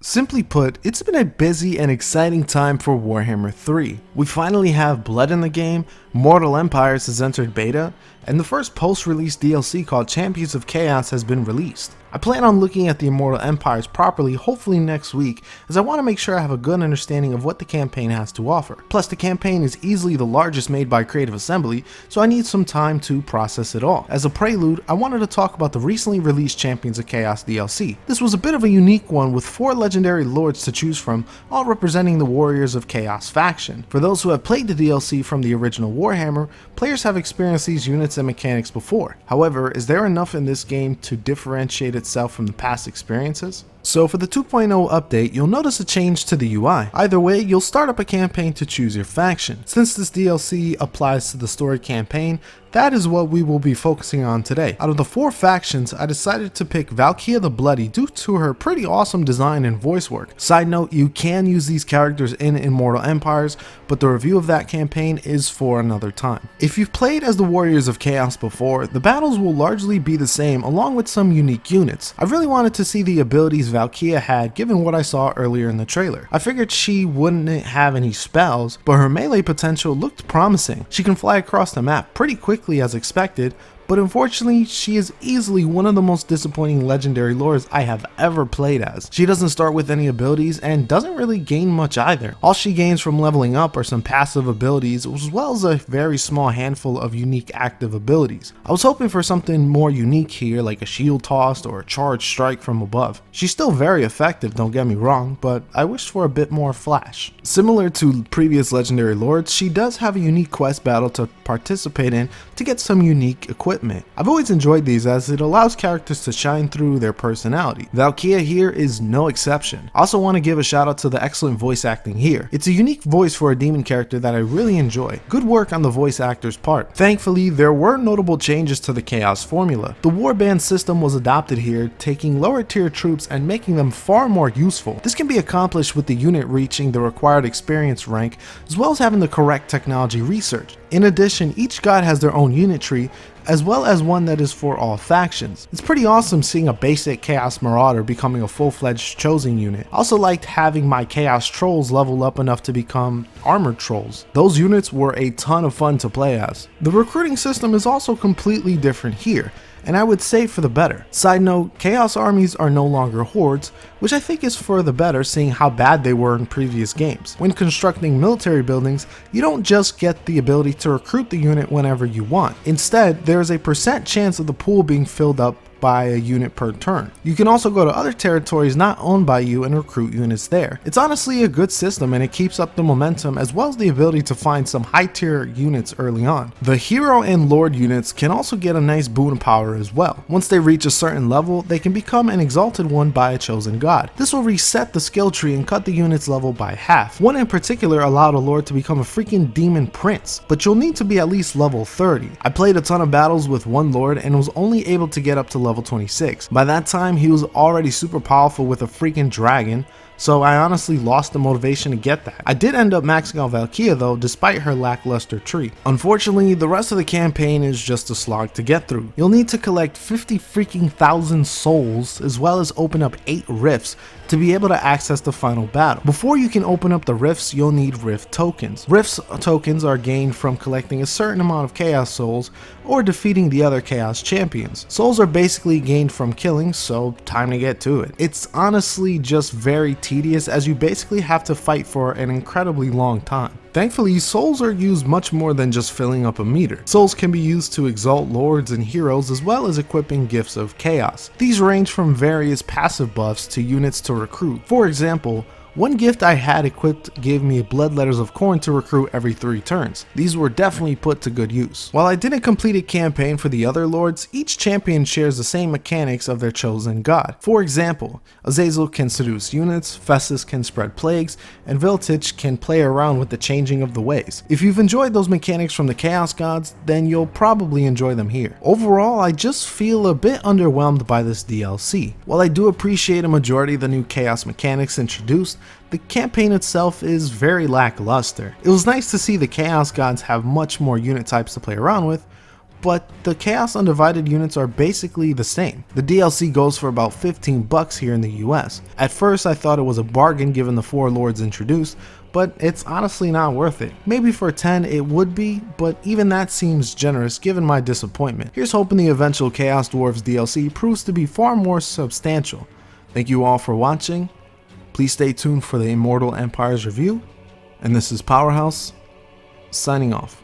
Simply put, it's been a busy and exciting time for Warhammer 3. We finally have blood in the game, Mortal Empires has entered beta, and the first post-release DLC called Champions of Chaos has been released. I plan on looking at the Immortal Empires properly hopefully next week, as I want to make sure I have a good understanding of what the campaign has to offer. Plus, the campaign is easily the largest made by Creative Assembly, so I need some time to process it all. As a prelude, I wanted to talk about the recently released Champions of Chaos DLC. This was a bit of a unique one with 4 legendary lords to choose from, all representing the Warriors of Chaos faction. For those who have played the DLC from the original Warhammer, players have experienced these units and mechanics before. However, is there enough in this game to differentiate itself from the past experiences? So for the 2.0 update, you'll notice a change to the UI. Either way, you'll start up a campaign to choose your faction. Since this DLC applies to the story campaign, that is what we will be focusing on today. Out of the 4 factions, I decided to pick Valkia the Bloody due to her pretty awesome design and voice work. Side note, you can use these characters in Immortal Empires, but the review of that campaign is for another time. If you've played as the Warriors of Chaos before, the battles will largely be the same along with some unique units. I really wanted to see the abilities Valkia had given what I saw earlier in the trailer. I figured she wouldn't have any spells, but her melee potential looked promising. She can fly across the map pretty quickly as expected, but unfortunately she is easily one of the most disappointing legendary lords I have ever played as. She doesn't start with any abilities and doesn't really gain much either. All she gains from leveling up are some passive abilities as well as a very small handful of unique active abilities. I was hoping for something more unique here, like a shield toss or a charged strike from above. She's still very effective, don't get me wrong, but I wished for a bit more flash. Similar to previous legendary lords, she does have a unique quest battle to participate in to get some unique equipment. I've always enjoyed these as it allows characters to shine through their personality. Valkia here is no exception. I also want to give a shout out to the excellent voice acting here. It's a unique voice for a demon character that I really enjoy. Good work on the voice actor's part. Thankfully, there were notable changes to the Chaos formula. The warband system was adopted here, taking lower tier troops and making them far more useful. This can be accomplished with the unit reaching the required experience rank, as well as having the correct technology research. In addition, each god has their own unit tree, as well as one that is for all factions. It's pretty awesome seeing a basic Chaos Marauder becoming a full-fledged chosen unit. I also liked having my Chaos Trolls level up enough to become Armored Trolls. Those units were a ton of fun to play as. The recruiting system is also completely different here, and I would say for the better. Side note, Chaos armies are no longer hordes, which I think is for the better seeing how bad they were in previous games. When constructing military buildings, you don't just get the ability to recruit the unit whenever you want. Instead, there is a % chance of the pool being filled up by a unit per turn. You can also go to other territories not owned by you and recruit units there. It's honestly a good system and it keeps up the momentum as well as the ability to find some high tier units early on. The hero and lord units can also get a nice boon power as well. Once they reach a certain level, they can become an exalted one by a chosen god. This will reset the skill tree and cut the unit's level by half. One in particular allowed a lord to become a freaking demon prince, but you'll need to be at least level 30. I played a ton of battles with one lord and was only able to get up to level 26. By that time, he was already super powerful with a freaking dragon, so I honestly lost the motivation to get that. I did end up maxing out Valkia though, despite her lackluster tree. Unfortunately, the rest of the campaign is just a slog to get through. You'll need to collect 50 freaking thousand souls, as well as open up 8 rifts to be able to access the final battle. Before you can open up the rifts, you'll need rift tokens. Rifts tokens are gained from collecting a certain amount of chaos souls or defeating the other chaos champions. Souls are basically gained from killing, so time to get to it. It's honestly just very tedious as you basically have to fight for an incredibly long time. Thankfully, souls are used much more than just filling up a meter. Souls can be used to exalt lords and heroes as well as equipping gifts of chaos. These range from various passive buffs to units to recruit. For example, one gift I had equipped gave me blood letters of corn to recruit every 3 turns. These were definitely put to good use. While I didn't complete a campaign for the other lords, each champion shares the same mechanics of their chosen god. For example, Azazel can seduce units, Festus can spread plagues, and Viltich can play around with the changing of the ways. If you've enjoyed those mechanics from the Chaos Gods, then you'll probably enjoy them here. Overall, I just feel a bit underwhelmed by this DLC. While I do appreciate a majority of the new Chaos mechanics introduced, the campaign itself is very lackluster. It was nice to see the Chaos Gods have much more unit types to play around with, but the Chaos Undivided units are basically the same. The DLC goes for about 15 bucks here in the US. At first I thought it was a bargain given the 4 lords introduced, but it's honestly not worth it. Maybe for 10 it would be, but even that seems generous given my disappointment. Here's hoping the eventual Chaos Dwarves DLC proves to be far more substantial. Thank you all for watching. Please stay tuned for the Immortal Empires review, and this is Powerhouse, signing off.